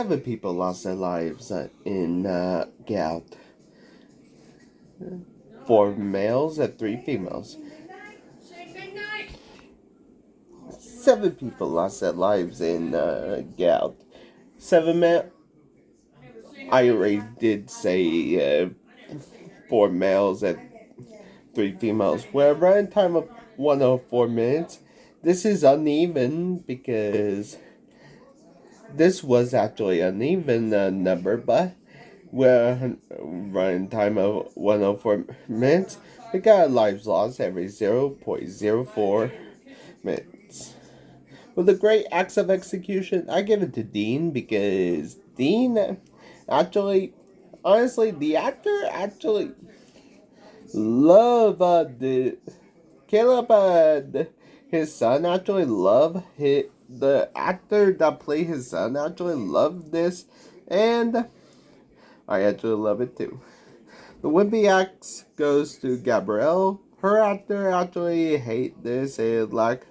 7 people lost their lives in GetOut. 4 males and 3 females. 7 people lost their lives in GetOut. 7 male. I already did say 4 males and 3 females. We're running time of 104 minutes. This is uneven because this was actually an even number, but we're running time of 104 minutes. We got lives lost every 0.04 minutes. With the great acts of execution, I give it to Dean because Dean actually, honestly, the actor actually love the Caleb and his son actually love the actor that played his son actually loved this, and I actually love it too. The wimpy axe goes to Gabrielle. Her actor actually hate this and lack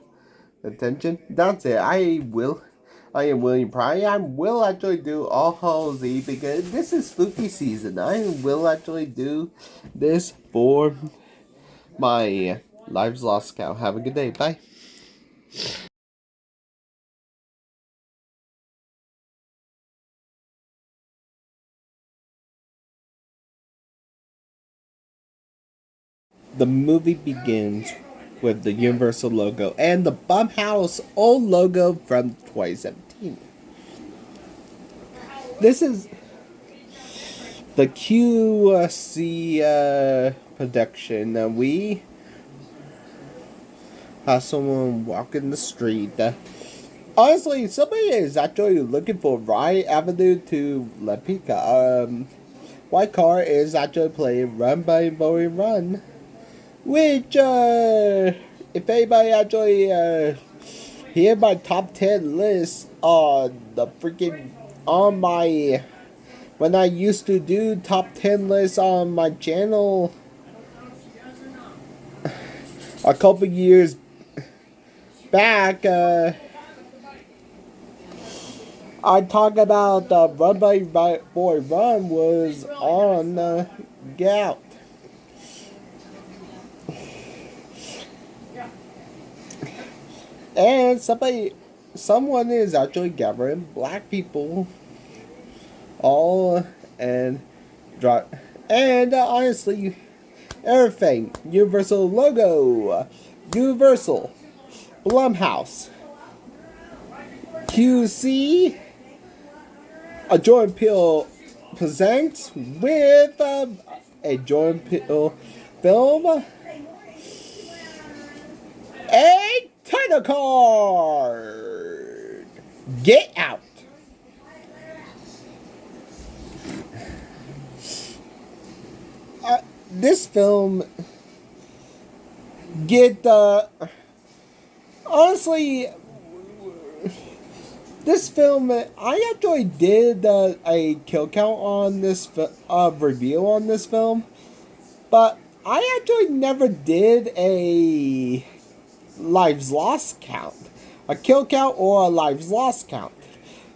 attention. That's it. I am William Pryor. I will actually do All Hallows Eve because this is spooky season. I will actually do this for my lives lost count. Have a good day. Bye. The movie begins with the Universal logo and the Bumhouse old logo from 2017. This is the QC production. We have someone walking the street. Honestly, somebody is actually looking for Riot Avenue to La Pica. White car is actually playing Run by Bowie Run. Which, if anybody actually, hear my top 10 list on the freaking, on my, when I used to do top 10 lists on my channel a couple years back, I talk about Run by Boy Run was on GetOut. And someone is actually gathering black people, all and honestly, everything. Universal logo, Universal, Blumhouse, QC, a Jordan Peele presents with a Jordan Peele film, a title card. Get Out. This film honestly, this film, I actually did a kill count on this review on this film, but I actually never did a lives lost count, a kill count or a lives lost count.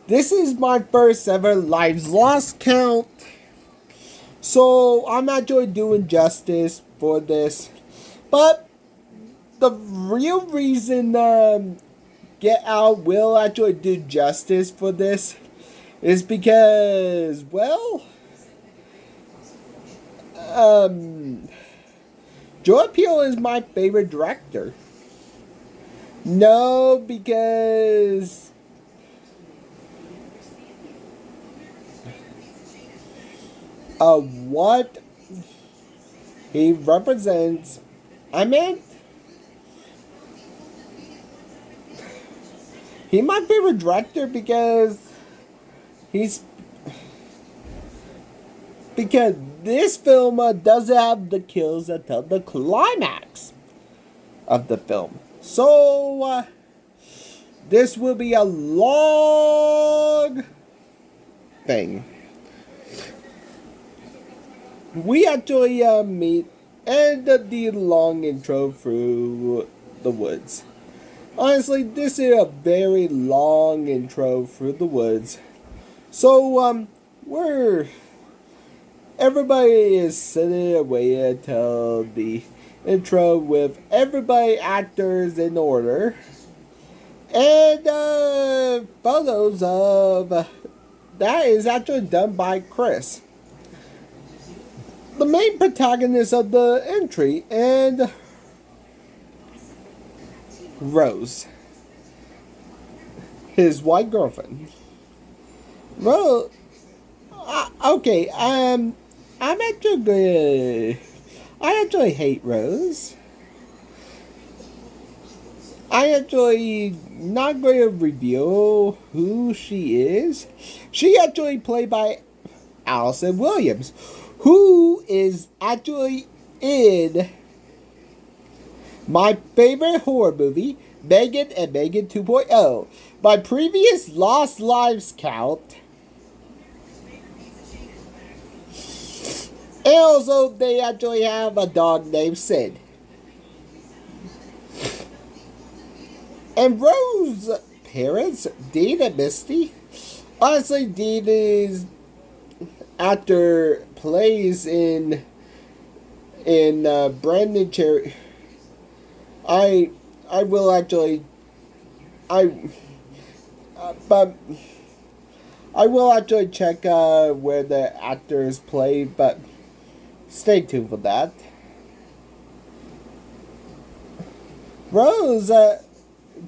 This is my first ever lives lost count, so I'm actually doing justice for this. But the real reason GetOut will actually do justice for this is because, well, Jordan Peele is my favorite director. No, because what he represents. I meant he's my favorite director because this film doesn't have the kills until the climax of the film. So, this will be a long thing. We actually meet and the long intro through the woods. Honestly, this is a very long intro through the woods. So, we're everybody is sitting away until the intro with everybody actors in order. And photos of that is actually done by Chris, the main protagonist of the entry, and Rose, his white girlfriend. Rose, okay, I'm actually gonna. I actually hate Rose. I actually not going to reveal who she is. She actually played by Allison Williams, who is actually in my favorite horror movie, Megan and Megan 2.0. My previous Lost Lives count. And also, they actually have a dog named Sid. And Rose's parents, Dean and Misty. Honestly, Dean is actor plays in Brandon Cherry. I will actually but I will actually check where the actors play, but stay tuned for that. Rose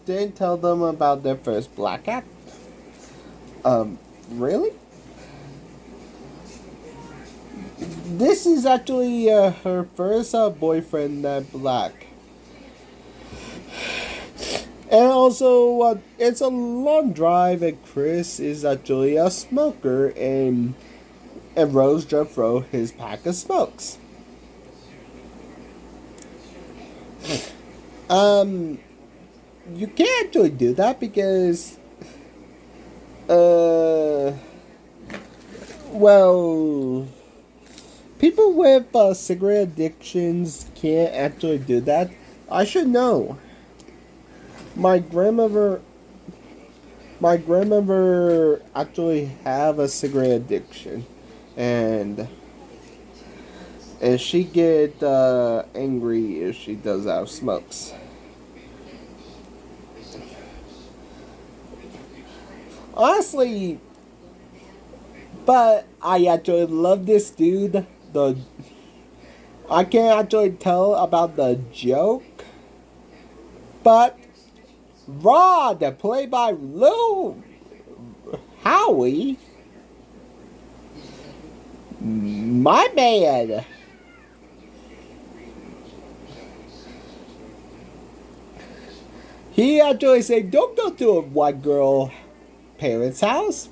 didn't tell them about their first black act. Really? This is actually her first boyfriend black. And also, it's a long drive, and Chris is actually a smoker, and Rose just throw his pack of smokes. You can't actually do that because, well, people with cigarette addictions can't actually do that. I should know. My grandmother actually have a cigarette addiction, and she get angry if she does have smokes. Honestly, but I actually love this dude. I can't actually tell about the joke, but Rod, played by Lou Howie, my man. He actually said, "Don't go to a white girl parents' house."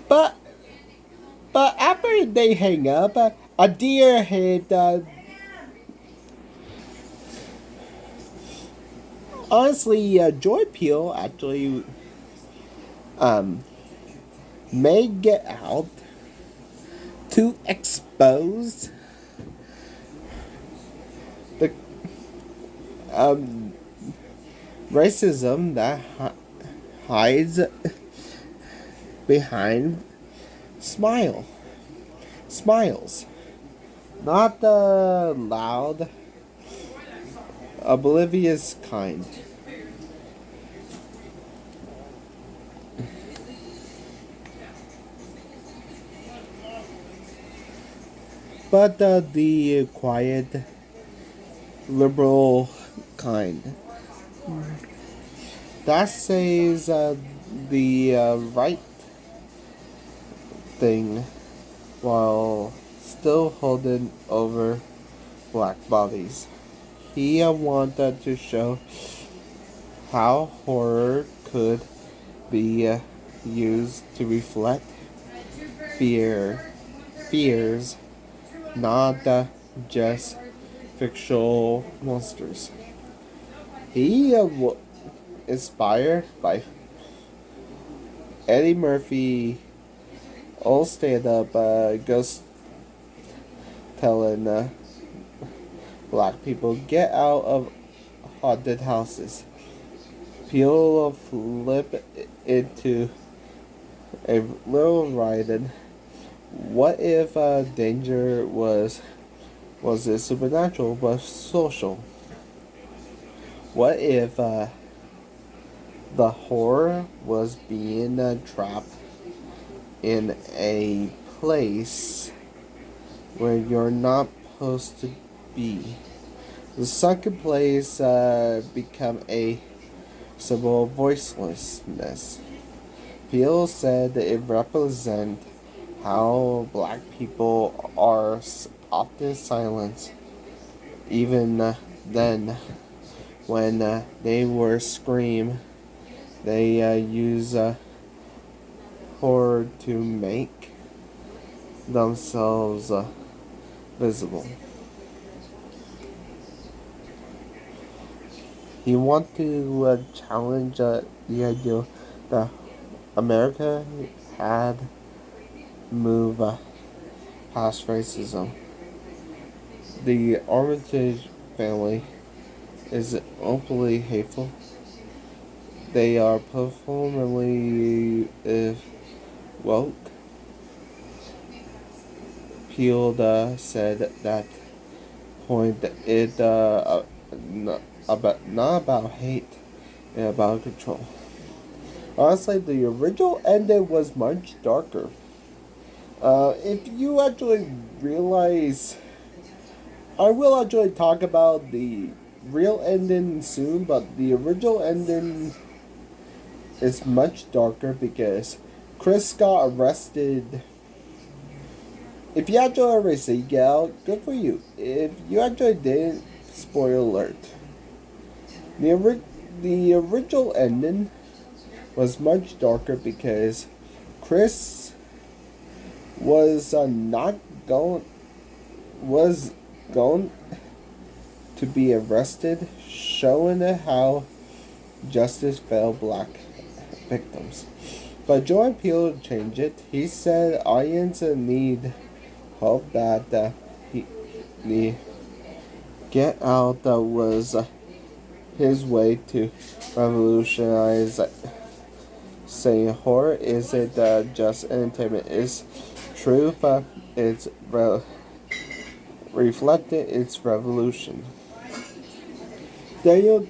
But after they hang up, a deer hit. Honestly, Joy Peele actually may get out to expose the racism that hides behind smiles, not the loud, oblivious kind. But the quiet, liberal kind. That says the right thing while still holding over black bodies. He wanted to show how horror could be used to reflect fears, not just fictional monsters. He inspired by Eddie Murphy, old stand-up ghost telling black people get out of haunted houses. Peele flip into A little written. What if danger was it supernatural but social? What if the horror was being trapped in a place where you're not supposed to be? The sunken place become a symbol of voicelessness. Peele said it represents how black people are often silenced, even then when they were scream. They use horror to make themselves visible. He want to challenge the idea that America had moved past racism. The Armitage family is openly hateful. They are performally woke. Peele said that point it not about hate, and about control. Honestly, the original ending was much darker. If you actually realize, I will actually talk about the real ending soon, but the original ending is much darker because Chris got arrested. If you actually already see Get Out, good for you. If you actually didn't, spoiler alert. The original ending was much darker because Chris was not going was going to be arrested, showing how justice failed black victims. But Jordan Peele changed it. He said audiences need hope that the Get Out was his way to revolutionize saying horror isn't just entertainment, it's truth, it's reflected, it's revolution. Daniel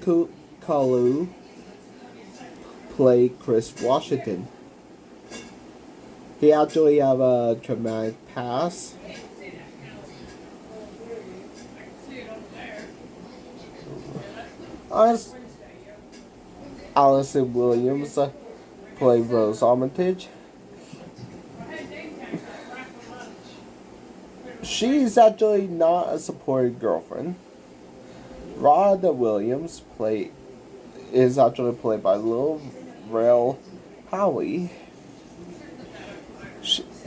Kalu played Chris Washington. He actually have a traumatic past. Allison Williams played Rose Armitage. She's actually not a supportive girlfriend. Rod Williams is actually played by Lil Rel Howie.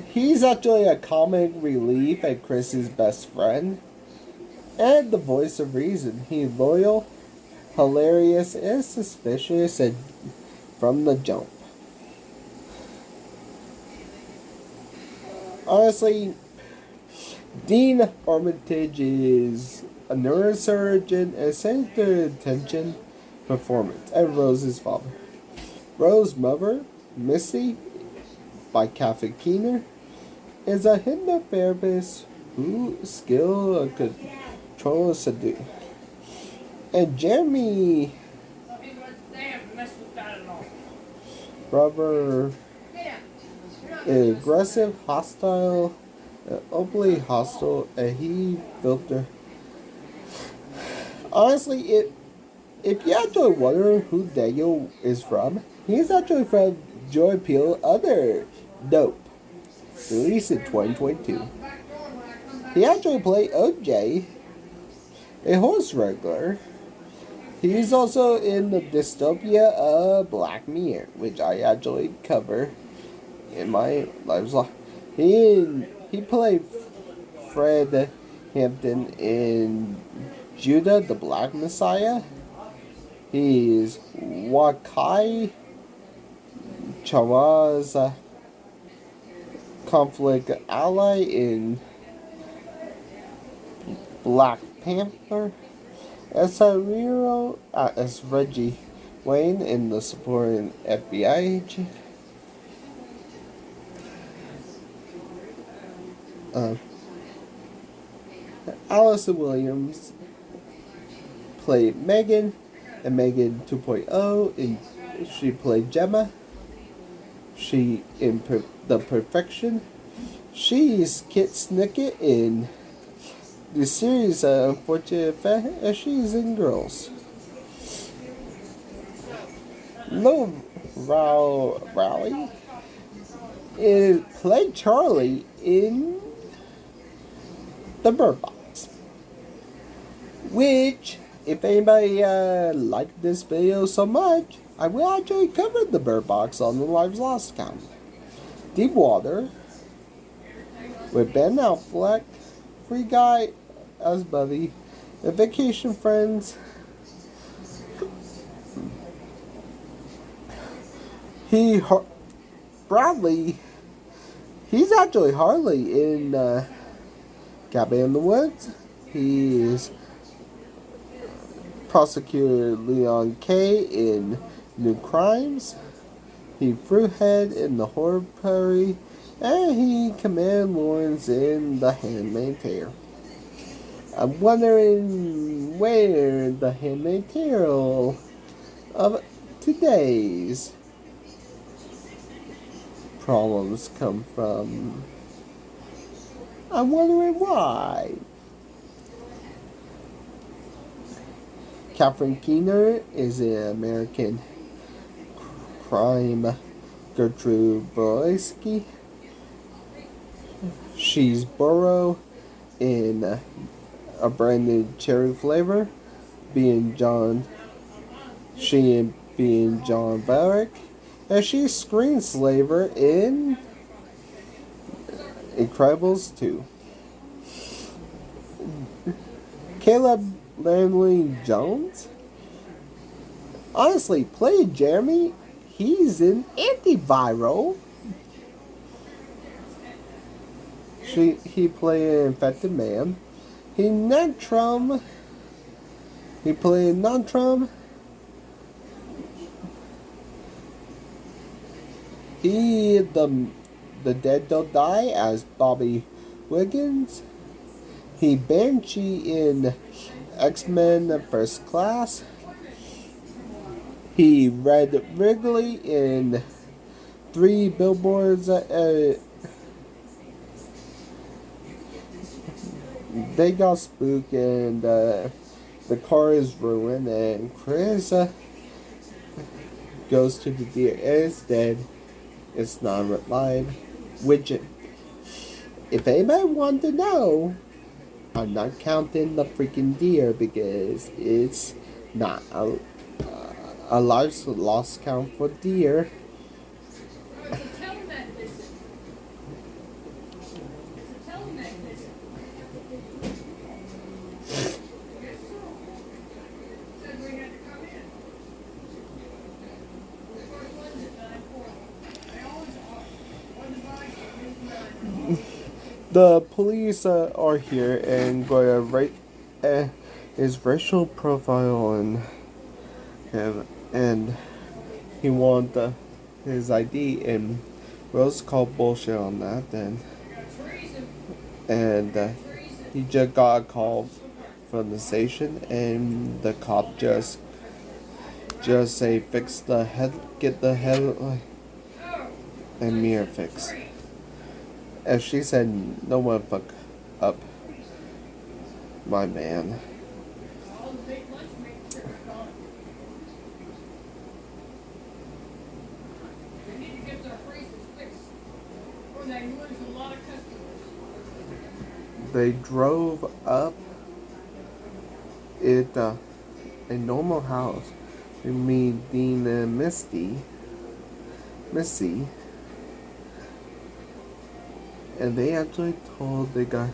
He's actually a comic relief and Chris's best friend, and the voice of reason. He's loyal, hilarious, and suspicious, and from the jump. Honestly, Dean Armitage is a neurosurgeon and center attention performance, and Rose's father. Rose's mother, Missy, by Kathy Keener, is a hypnotherapist who skill control seduce. And Jeremy Rubber is aggressive, hostile, openly hostile, and he built her. Honestly, if you actually wonder who Daniel is from, he's actually from Joy Peele other Dope, released in 2022. He actually played OJ, a horse wrangler. He's also in the dystopia of Black Mirror, which I actually cover in my live vlog. He played Fred Hampton in Judah the Black Messiah. He's Wakai Chawa's conflict ally in Black Panther. As as Reggie Wayne in the supporting FBI agent. Allison Williams played Megan, and Megan 2.0, and she played Gemma. She in The Perfection. She's Kit Snicket in the series Unfortunate Effect, and she's in Girls. Lil Rowley played Charlie in The Bird Box. Which, if anybody liked this video so much, I will actually cover The Bird Box on the Lives Lost account. Deep Water with Ben Affleck, Free Guy as Buddy, and Vacation Friends. Bradley, he's actually Harley in Cabin in the Woods. He's Prosecutor Leon K. in New Crimes. He Fruithead in The Horror Prairie. And he Command Lawrence in The Handmaid's Tale. I'm wondering where the Handmaid's Tale of today's problems come from. I'm wondering why. Catherine Keener is an American crime Gertrude Borowski. She's Burrow in A Branded Cherry Flavor, being John Barrick, and she's Screenslaver in Incredibles 2. Caleb Landry Jones, honestly, played Jeremy. He's an Antiviral. He played an infected man. He played Nantrum. The Dead Don't Die as Bobby Wiggins. He Banshee in X-Men First Class. He Red Wrigley in 3 Billboards. They got spooked and the car is ruined, and Chris goes to the deer and it's dead. It's not alive. Which, if anybody wanted to know, I'm not counting the freaking deer because it's not a large loss count for deer. The police are here and going to write his racial profile on him, and he wants his ID, and Rose called bullshit on that. And he just got a call from the station, and the cop just say fix the head, get the headlight and mirror fixed. And she said, no one fuck up my man. They drove up it a normal house. We meet Dean and Missy. And they actually told they got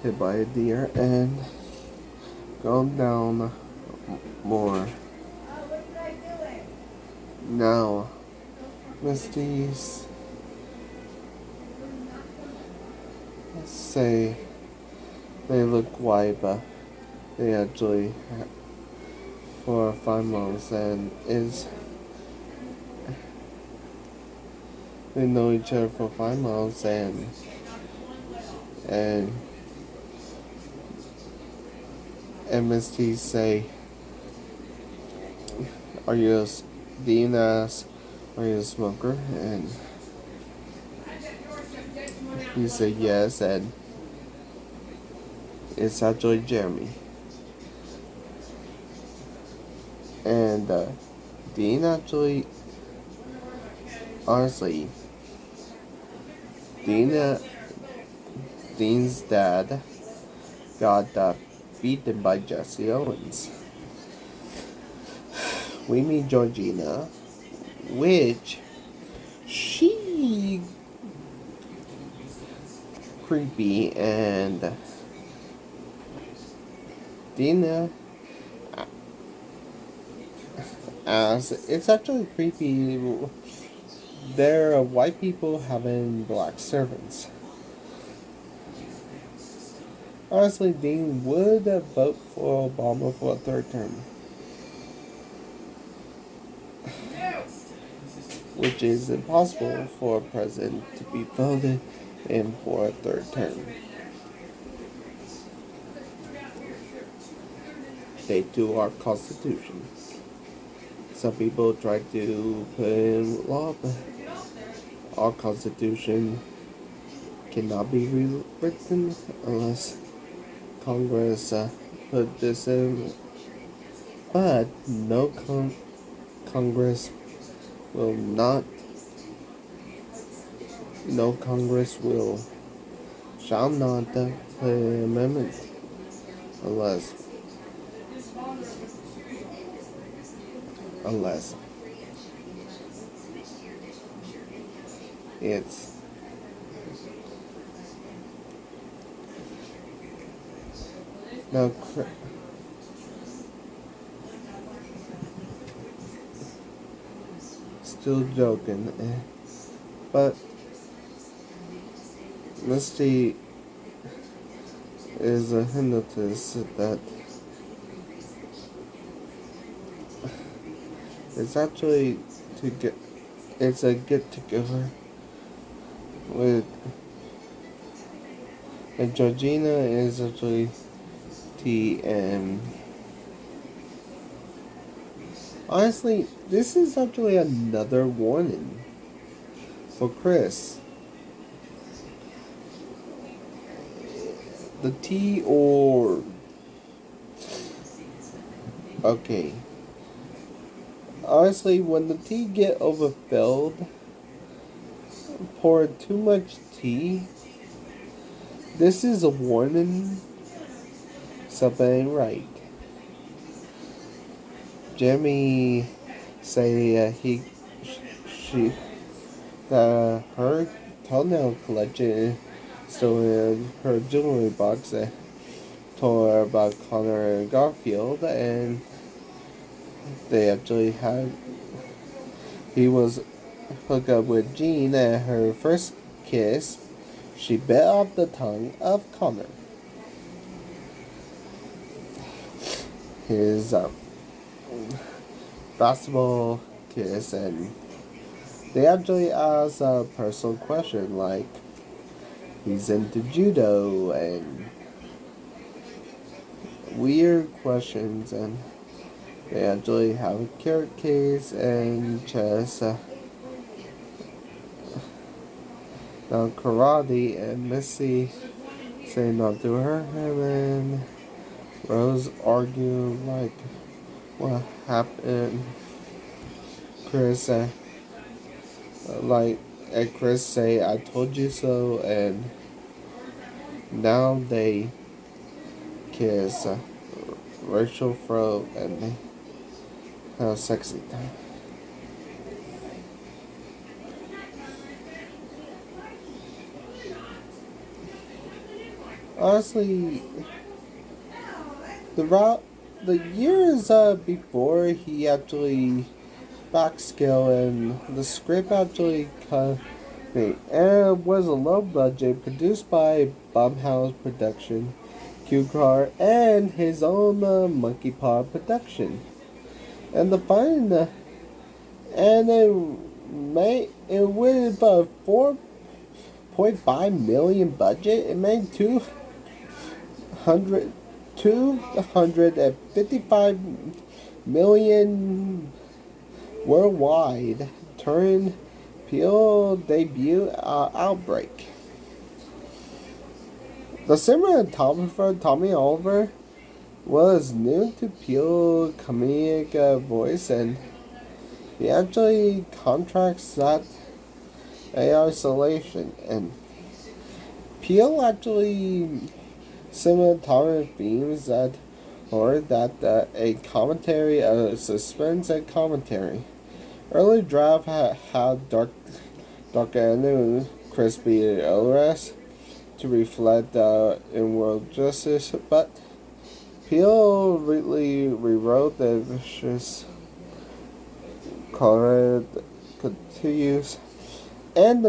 hit by a deer and gone down more. Now, Misty's say they look white, but they actually for 5 months and they know each other for 5 months, and And MST say, Dean asks, are you a smoker? And he said yes, and it's actually Jeremy. And Dean actually, honestly, Dean's dad got beaten by Jesse Owens. We meet Georgina, which she creepy, and Dina as it's actually creepy. There are white people having black servants. Honestly, Dean would vote for Obama for a third term, which is impossible for a president to be voted in for a third term. They do our Constitution. Some people try to put in law, but our Constitution cannot be rewritten unless Congress put this in. But no Congress will not. No Congress shall not put an amendment unless it's no. Still joking, but Misty is a hypnotist that it's actually it's a get together with, and Georgina is actually T, and honestly, this is actually another warning for Chris. The T or okay. Honestly, when the tea get overfilled, pour too much tea. This is a her toenail collection is still in her jewelry box. Told her about Connor and Garfield, and they actually he was hooked up with Jean at her first kiss. She bit off the tongue of Connor. His basketball kiss, and they actually asked a personal question like he's into judo and weird questions, and they actually have a carrot case and chess. Now karate, and Missy say not to hurt him, and Rose argue like what happened. Chris Chris say I told you so, and now they kiss Rachel throat, and they have sexy time. Honestly, the years before he actually backscale, and the script actually and it was a low budget, produced by Blumhouse Production, Q-Car, and his own Monkey Paw Production. And the fine, and it with $2.5 million budget. It made 255 million worldwide during Peele debut Outbreak. The cinematographer Tommy Oliver was new to Peele comedic voice, and he actually contracts that isolation. And Peele actually cinematography themes that or that a commentary, a suspense and commentary. Early draft had dark and crispy OS to reflect in-world justice, but Peele really rewrote the vicious colored continues, and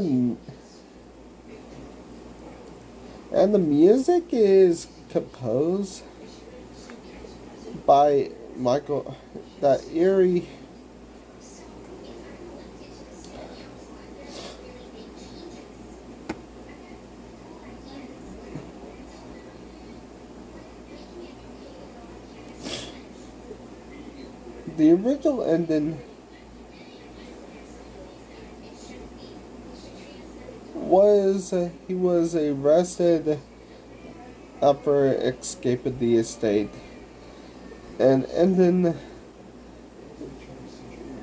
the music is composed by Michael, that eerie the original ending was he was arrested after escaping the estate, and then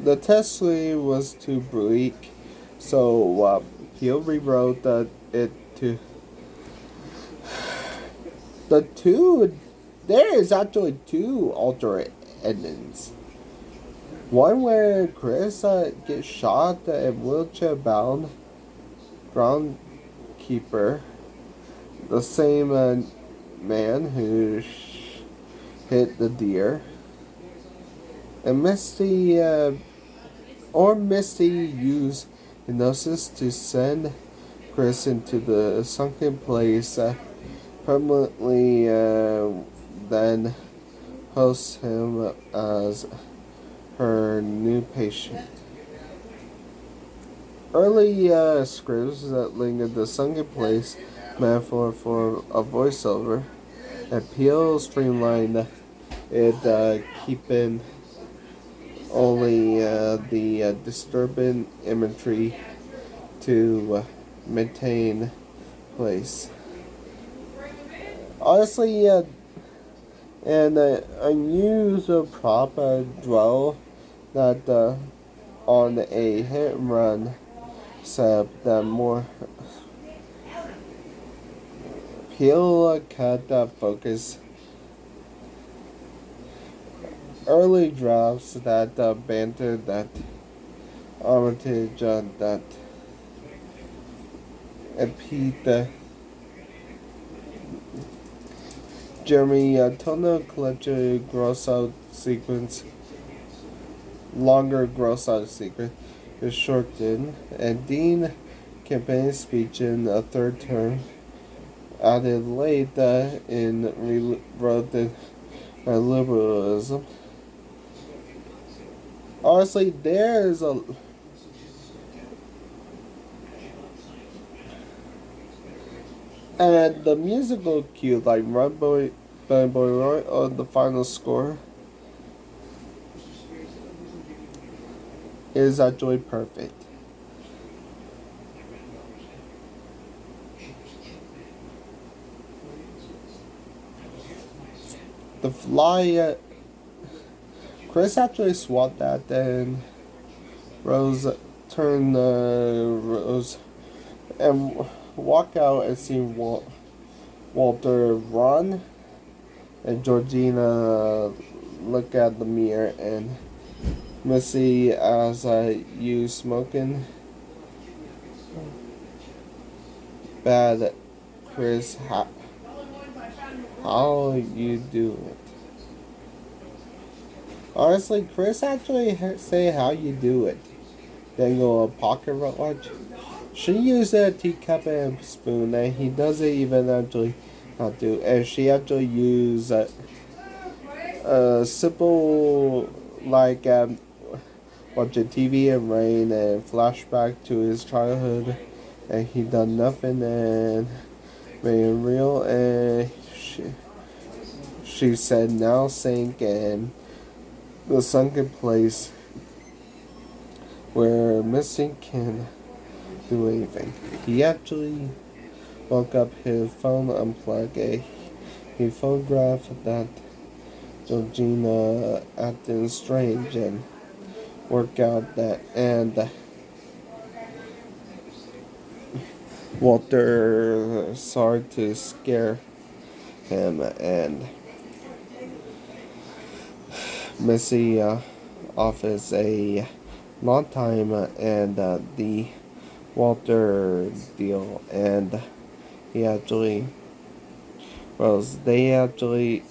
the testimony was too bleak, so Peele rewrote it to the two. There is actually two alternate endings. One where Chris gets shot and wheelchair-bound groundkeeper, the same man who hit the deer, and Misty used hypnosis to send Chris into the sunken place permanently, then hosts him as her new patient. Early scripts that lingered the sunken place metaphor for a voiceover, and Peele streamlined it, keeping only the disturbing imagery to maintain place. Honestly, and unusual prop dwell that on a hit and run setup that more Peele cut focus. Early drafts that banter, that Armitage, that and Pete, Jeremy Tono collector gross out sequence, longer gross out sequence is shortened, and Dean campaign speech in a third term added late in rewrote by liberalism. Honestly, there's a and the musical cue like Run Boy Roy on the final score is actually perfect. The fly, Chris actually swapped that, and Rose turned Rose and walk out and see Walter run, and Georgina look at the mirror, and Missy as you smoking bad. Chris, how you do it? Honestly, Chris actually say how you do it. Then go a pocket watch. She used a teacup and spoon, and he doesn't even actually not do. And she actually used a simple watching TV and rain and flashback to his childhood and he done nothing and made it real. And she said now sink in the sunken place where Missy can do anything. He actually woke up his phone unplugged. He photographed that Georgina acting strange and worked out that and Walter started to scare him and Missy offers a long time and the Walter deal and he actually they actually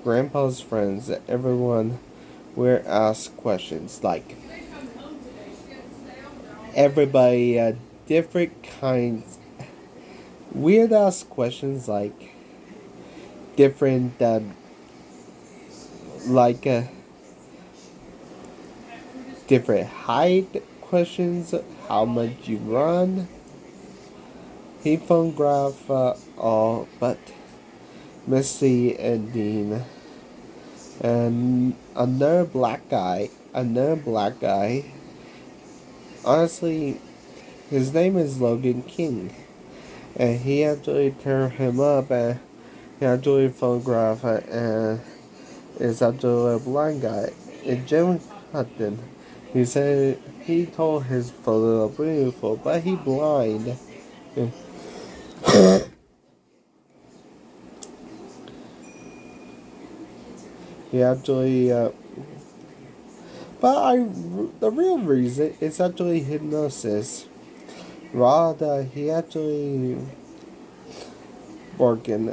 grandpa's friends everyone were asked questions like everybody different kinds weird ass questions like different like different height questions, how much you run. He photographed all but Missy and Dean and another black guy. Honestly, his name is Logan King, and he actually turned him up and he actually photographed it and is actually a blind guy. And Jim Hutton, he said he told his photo beautiful, but he blind. He actually, the real reason is actually hypnosis. Rod, he actually working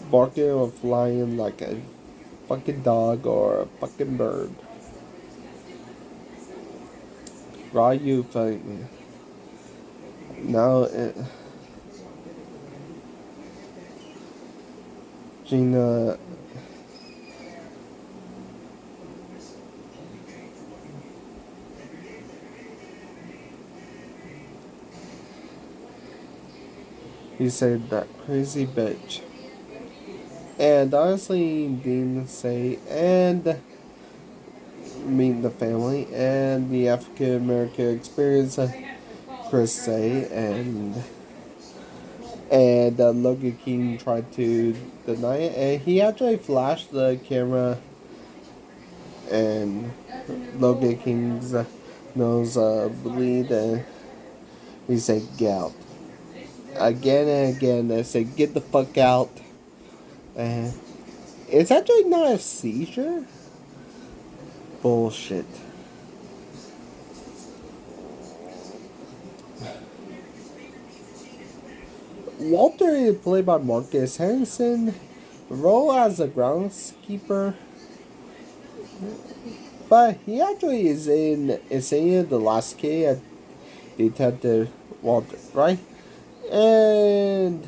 barking or flying like a fucking dog or a fucking bird. Rod, you fight me. Now, Gina. He said that crazy bitch. And honestly, Dean say, and meet the family, and the African American experience, Chris say, and Logan King tried to deny it, and he actually flashed the camera, and Logan King's nose bleed, and he said, "Get out." Again and again, they said, "Get the fuck out." And it's actually not a seizure. Bullshit. Walter is played by Marcus Henderson. Role as a groundskeeper. But he actually is in The Last Kid, Detective Walter, right? And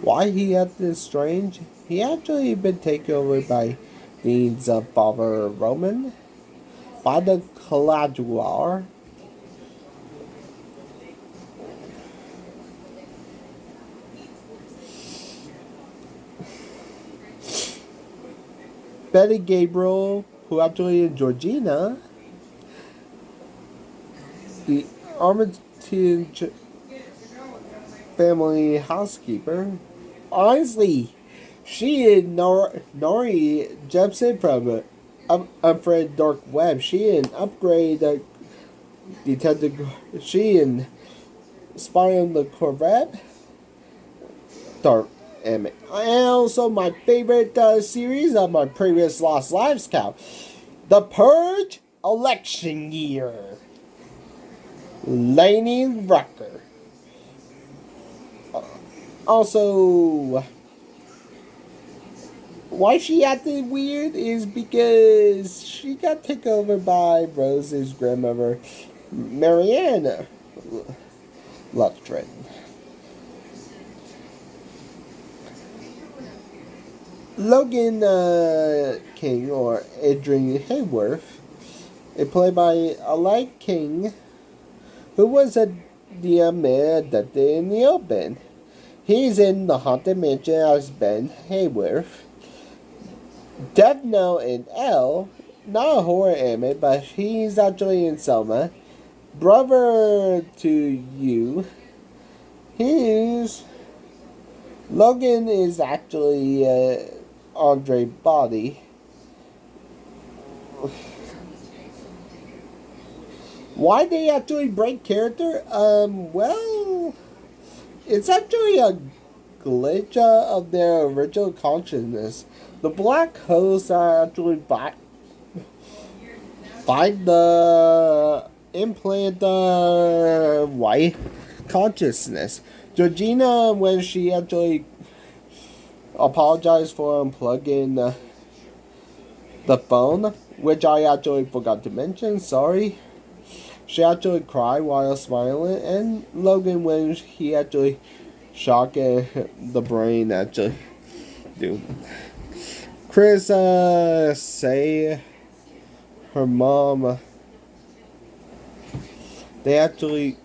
why he acted strange? He actually been taken over by Dean's father Roman by the Caligula. Betty Gabriel, who actually is Georgina, the Armitage family housekeeper. Honestly, she is Nori Jepsen from Unfriend Dark Web. She an upgrade detective. She and spy on the Corvette. Dark and also my favorite series of my previous Lost Lives count, The Purge Election Year. Lainey Rucker. Also, why she acted weird is because she got taken over by Rose's grandmother, Marianne Luttrin. Logan King, or Adrian Hayworth, is played by Alec King, who was the man addicted in the open. He's in The Haunted Mansion as Ben Hayworth. Death Note and L, not a horror anime, but he's actually in Selma. Brother to You, he's Logan is actually Andre Body. Why they actually break character? Well, it's actually a glitch of their original consciousness. The black hosts are actually find the implant white consciousness. Georgina, when she actually apologized for unplugging the phone, which I actually forgot to mention, sorry. She actually cried while smiling, and Logan, when he actually shocked the brain, actually do. Chris say her mom, they actually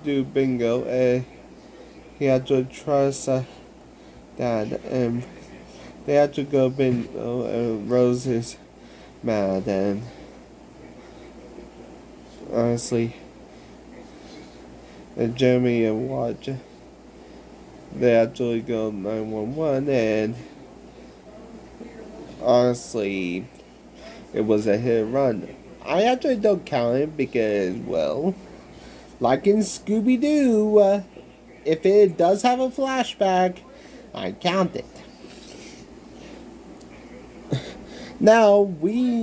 do bingo, and he actually trusts dad, and they actually go bingo, and Rose is mad, and honestly, and Jeremy and Watch, they actually go 911, and honestly, it was a hit and run. I actually don't count it because, well, like in Scooby-Doo, if it does have a flashback, I count it. Now, won't,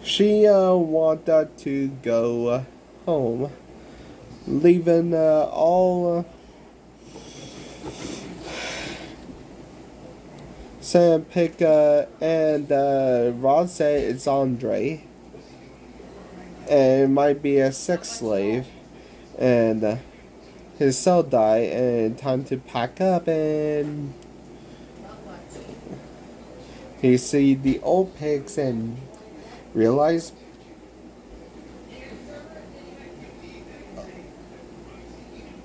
she wanted to go home, leaving all Sam pick and Rod said it's Andre, and it might be a sex slave, and his cell died, and time to pack up, and he see the old pics and realize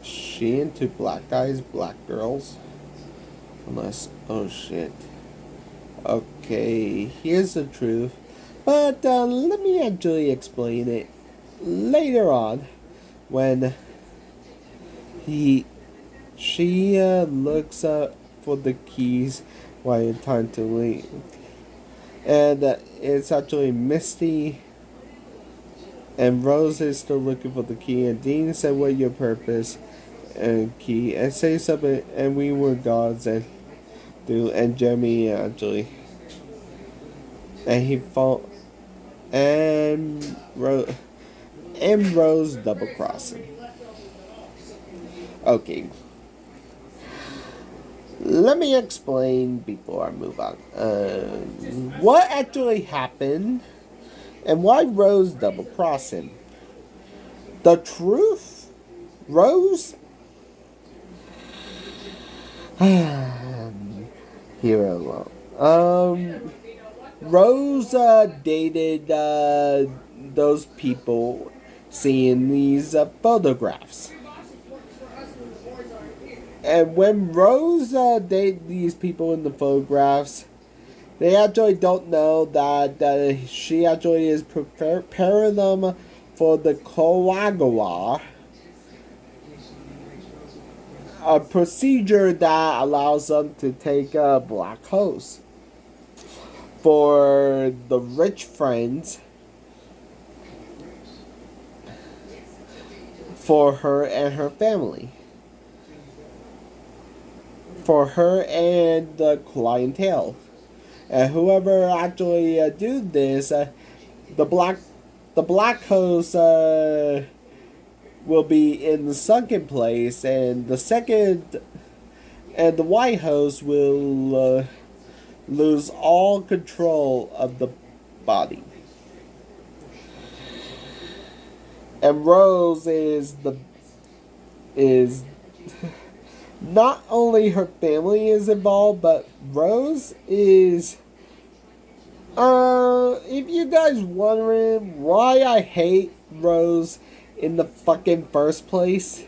she into black guys, black girls. Unless, oh shit. Okay, here's the truth. But let me actually explain it later on when she looks up for the keys while it's time to leave. And it's actually Misty and Rose is still looking for the key, and Dean said, "What your purpose?" and key, and say something, and we were gods, and do, and Jeremy actually, and he fought, and Rose double crossing. Okay, let me explain before I move on. What actually happened, and why Rose double crossing? The truth, Rose. Hero. Rose dated those people seeing these photographs. And when Rose dated these people in the photographs, they actually don't know that she actually is preparing them for the coagula, a procedure that allows them to take a black hose for the rich friends, for her and her family, for her and the clientele, and whoever actually do this, the black the black host will be in the sunken place, and the white host will lose all control of the body. And Rose is not only her family is involved, but Rose is if you guys wondering why I hate Rose in the fucking first place,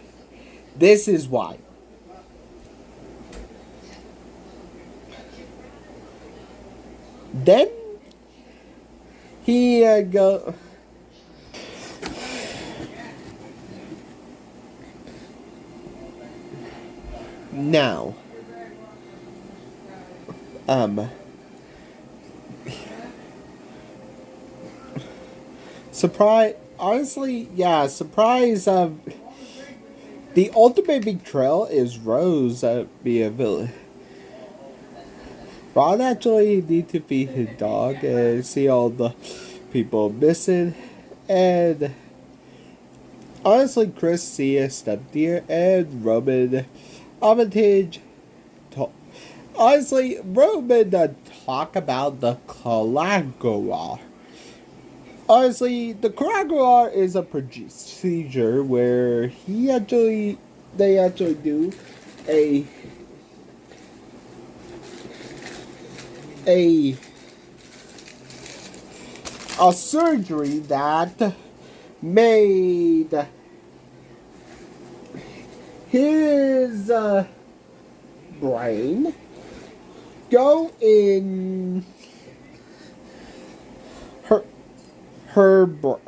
this is why. Then he go. Now, surprise. Honestly, yeah, surprise. The ultimate betrayal is Rose being a villain. Ron actually need to feed his dog and see all the people missing, and honestly, Chris see a stepdeer and Roman Armitage. Honestly, Roman talk about the collateral. Honestly, the collateral is a procedure where they actually do a surgery that made his brain go in her brain,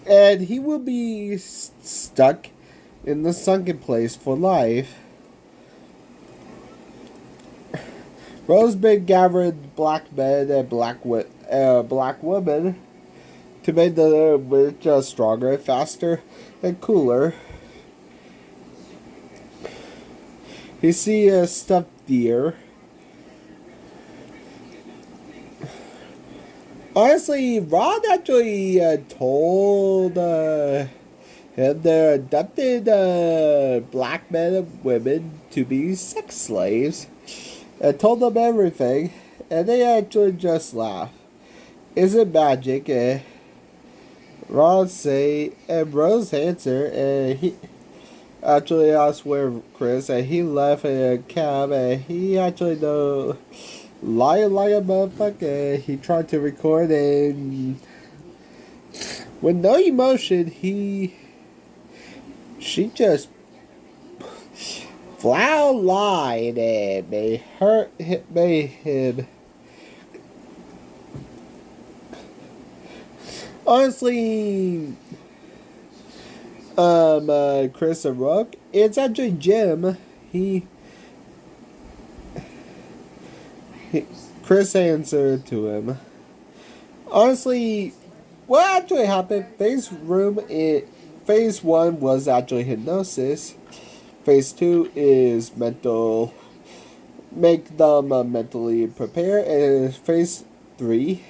and he will be stuck in the sunken place for life. Rosebud gathered black men and black women to make the witch stronger, faster, and cooler. You see a stuffed deer. Honestly, Rod actually told him they adopted black men and women to be sex slaves. And told them everything, and they actually just laughed. Is it magic? Rod say, and Rose answer, and he actually asked where Chris, and he left in a cab, and he actually know liar motherfucker. He tried to record, and with no emotion, she just flat lied and made him. Honestly, Chris and Rook, it's actually Jim. Chris answered to him. Honestly, what actually happened? Phase 1 was actually hypnosis. Phase 2 is make them mentally prepare, and phase 3,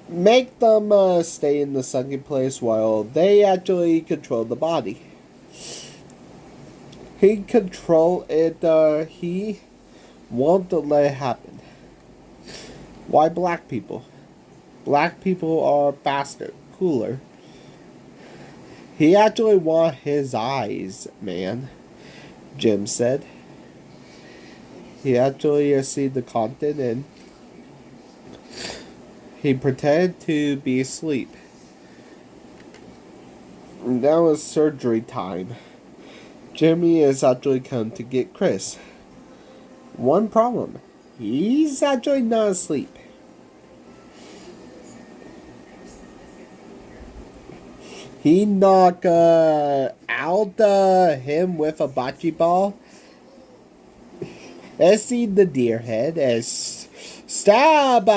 make them stay in the sunken place while they actually control the body. He control it, he won't let it happen. Why black people? Black people are faster, cooler. He actually want his eyes, man, Jim said. He actually see the content, and he pretended to be asleep. Now it's surgery time. Jimmy is actually come to get Chris. One problem. He's actually not asleep. He knocked out him with a bocce ball. And see the deer head as stab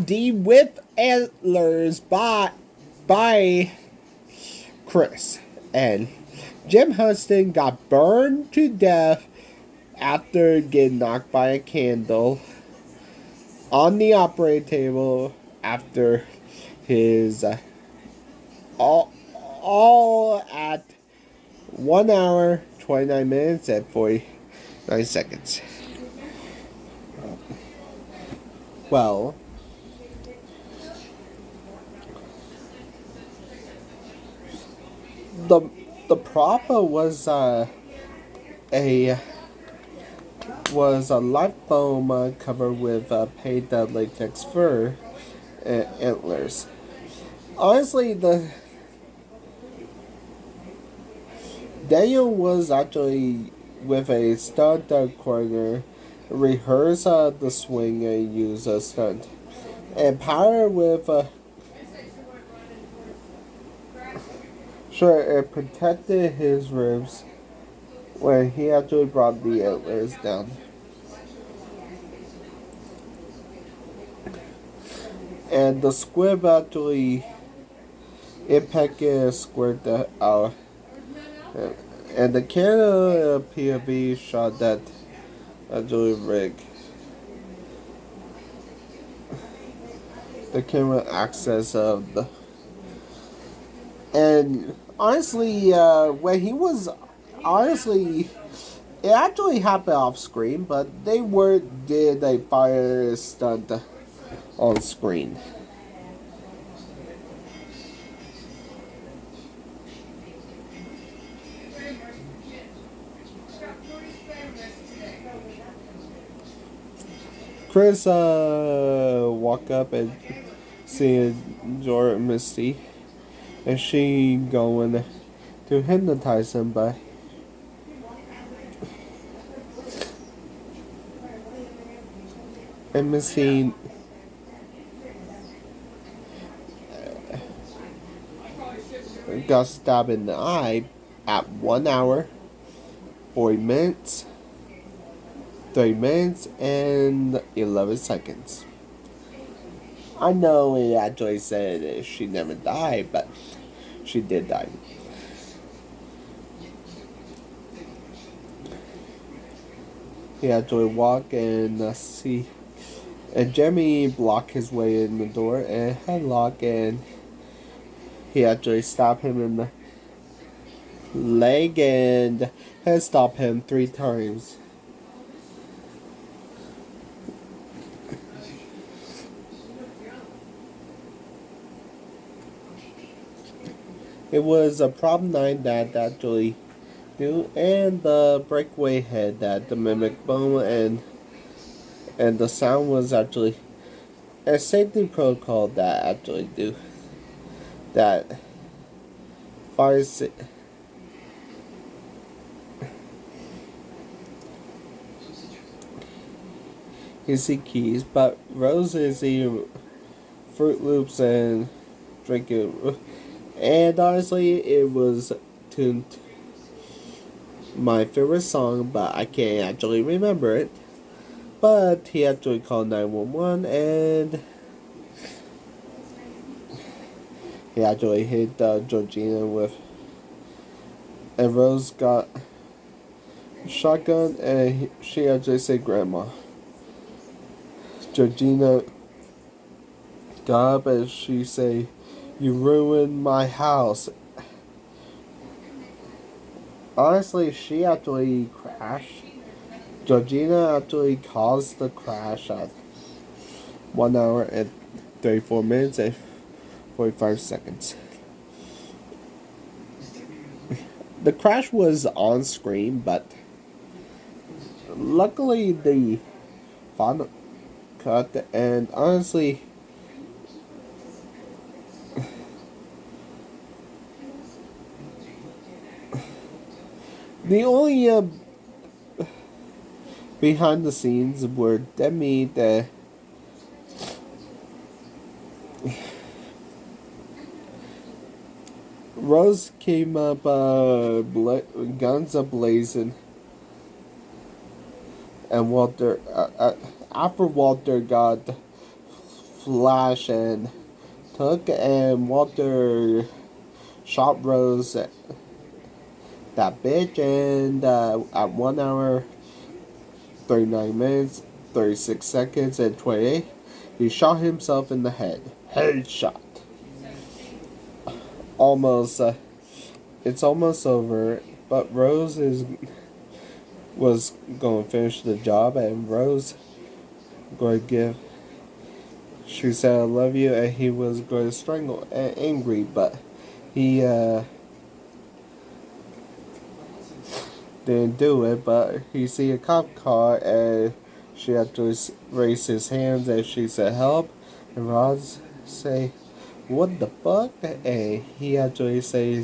D with antlers by Chris. And Jim Huston got burned to death after getting knocked by a candle on the operating table after his all at 1 hour 29 minutes and 49 seconds. Well, the the prop was a light foam cover with paid latex fur and antlers. Honestly, the Daniel was actually with a stunt coordinator rehearse the swing and use a stunt, and Power with sure it protected his ribs when he actually brought the antlers down. And the squib actually impacted squirt out. And the Canada POV shot that actually rigged. The camera access of the. And honestly, when he was. Honestly, it actually happened off screen, but they did a fire stunt on screen. Chris walk up and see Jordan Misty, and she going to hypnotize him by and Misty got stabbed in the eye at 1 hour 40 minutes 30 minutes and 11 seconds. I know it actually said she never died, but she did die. He actually walked and see, and Jeremy blocked his way in the door and headlock, and he actually stopped him in the leg and head stopped him 3 times. It was a prop 9 that actually do, and the breakaway head that the mimic boom, and the sound was actually a safety protocol that actually do that fires easy keys, but Rose is eating Fruit Loops and drinking. And honestly, it was tuned my favorite song, but I can't actually remember it. But he actually called 911, and he actually hit Georgina with. And Rose got a shotgun, and she actually said grandma. Georgina got up and she said, "You ruined my house." Honestly, she actually crashed. Georgina actually caused the crash at 1 hour and 34 minutes and 45 seconds. The crash was on screen, but luckily the final cut, and honestly, the only behind the scenes were Demi the Rose came up guns blazing, and Walter after Walter got flash and took, and Walter shot Rose that bitch, and at 1 hour 39 minutes 36 seconds and 28 He shot himself in the head. Headshot. Almost. It's almost over, but Rose was going to finish the job, and Rose going to give. She said, "I love you," and he was going to strangle and angry, but he didn't do it. But he see a cop car, and she actually raised his hands, and she said, "Help," and Rose say, "What the fuck?" And he actually say.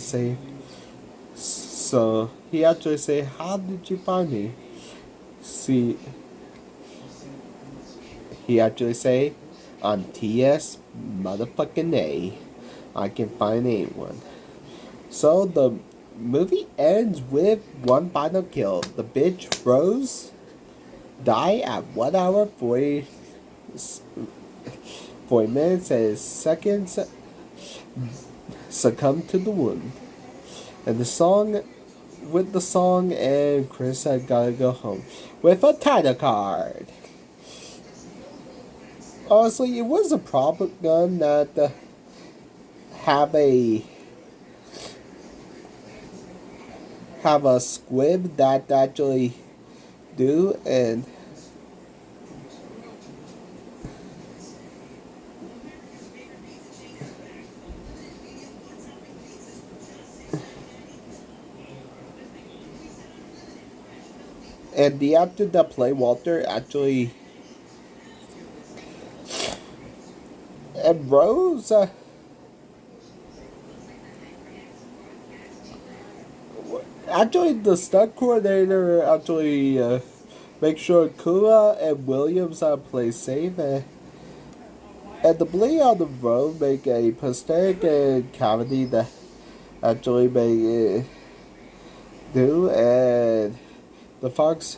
So he actually say, "How did you find me?" See, he actually say, "I'm TS motherfucking A. I can find anyone." So the movie ends with one final kill. The bitch Rose die at 1 hour 40 minutes and seconds succumb to the wound. And the song and Chris had gotta go home with a title card. Honestly, it was a problem gun that have a squib that actually do, and the actor that played Walter actually, and Rose actually the stunt coordinator actually make sure Kua and Williams play safe, and the bleed on the road make a prosthetic cavity that actually make it do, and the Fox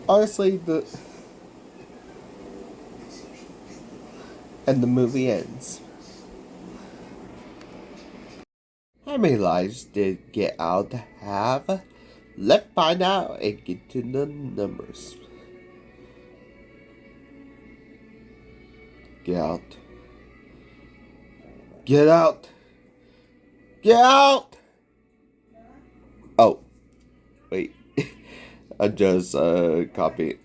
honestly the movie ends. How many lives did Get Out have? Let's find out and get to the numbers. Get out. Get out. Get out! Oh, wait. I just copying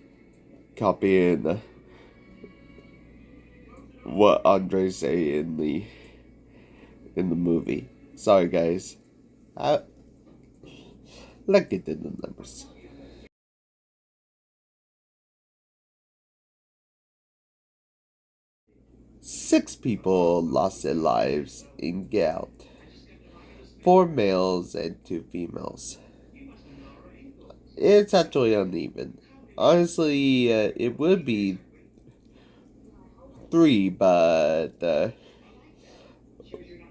what Andre say in the movie. Sorry, guys. Let's get to the numbers. 6 people lost their lives in Get Out. 4 males and 2 females. It's actually uneven. Honestly, it would be 3, but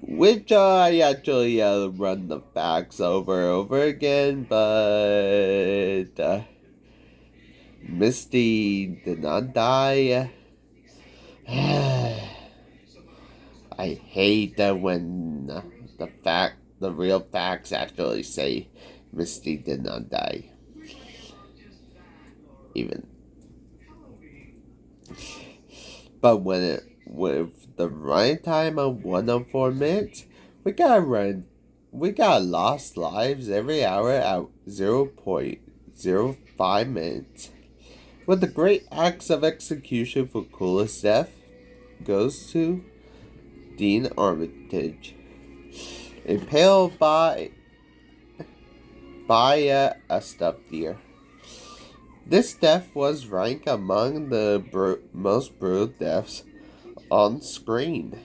which I actually run the facts over and over again, but Misty did not die. I hate that when the real facts actually say Misty did not die. Even, but with the running time of 104 minutes, we got lost lives every hour at 0.05 minutes. With the great acts of execution for coolest death goes to Dean Armitage, impaled by a stuffed deer. This death was ranked among the most brutal deaths on screen.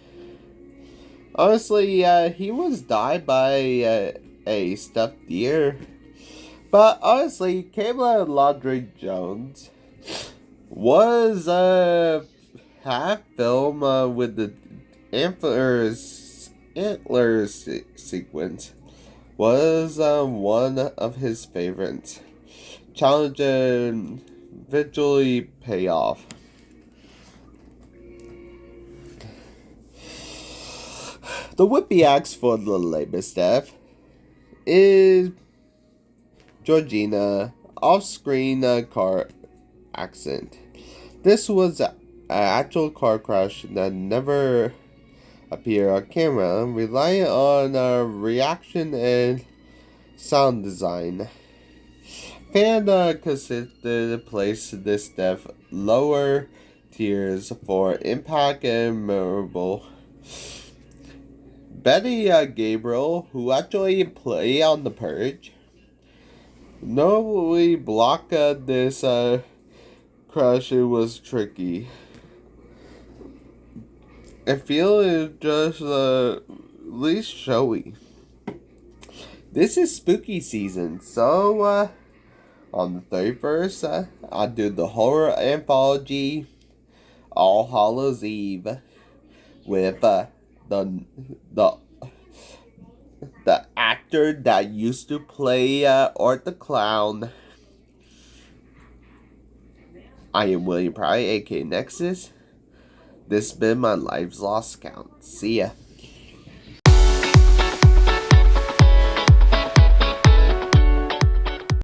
Honestly, he was died by a stuffed deer. But honestly, Kayla Laundry Jones was half film with the antlers sequence was one of his favorites. Challenging eventually pay off. The Whippy acts for the latest death is Georgina off-screen car accident. This was an actual car crash that never appeared on camera, relying on reaction and sound design. Fan considered place this death lower tiers for impact and memorable. Betty Gabriel, who actually played on The Purge, normally blocked this crush. It was tricky. I feel it just least showy. This is spooky season, so on the 31st, I do the horror anthology All Hallows Eve with the actor that used to play Art the Clown. I am William Pry, aka Nexus. This has been my Lives Lost count. See ya.